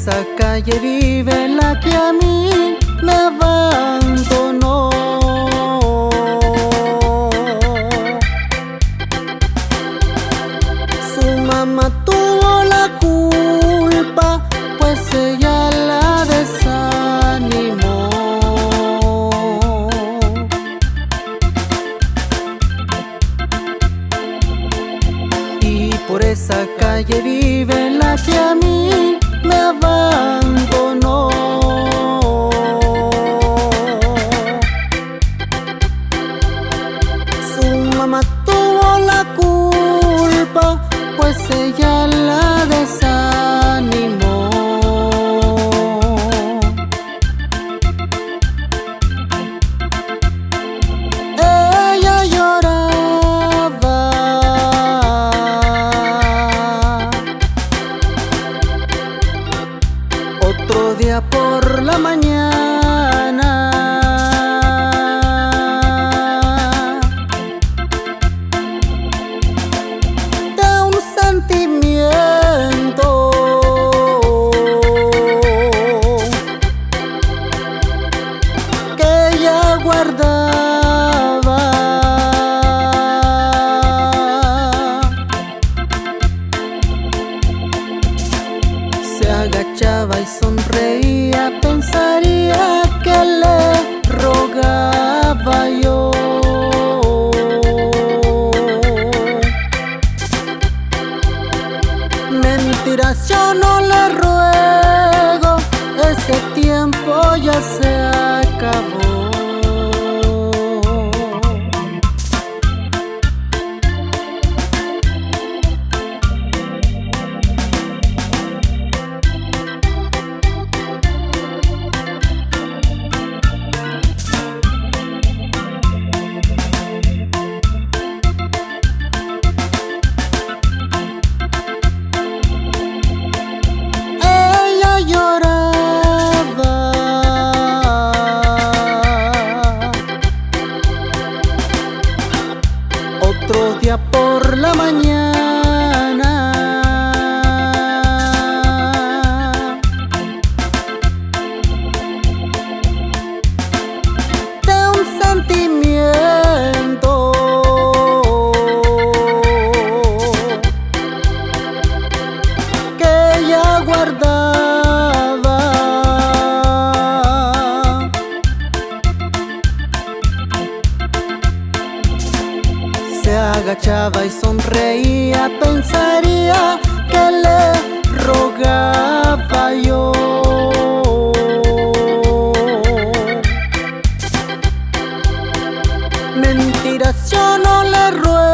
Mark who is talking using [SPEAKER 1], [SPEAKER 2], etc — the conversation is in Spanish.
[SPEAKER 1] esa calle vive la que a mí me abandonó. Su mamá tuvo la culpa, pues ella la desanimó. Y por esa calle vive la que a mí me abandonó. Su mamá tuvo la culpa, pues ella la desanimó. Ella lloraba, otro día por la mañana de un sentimiento que ella guardaba. Se agachaba y sonreía, pensaría que le rogaba yo. Mentiras yo no le ruego, ese tiempo ya se acabó. Lloraba, otro día por la mañana de un sentimiento que ella guardaba. Se agachaba y sonreía, pensaría que le rogaba yo. Mentiras yo no le ruego,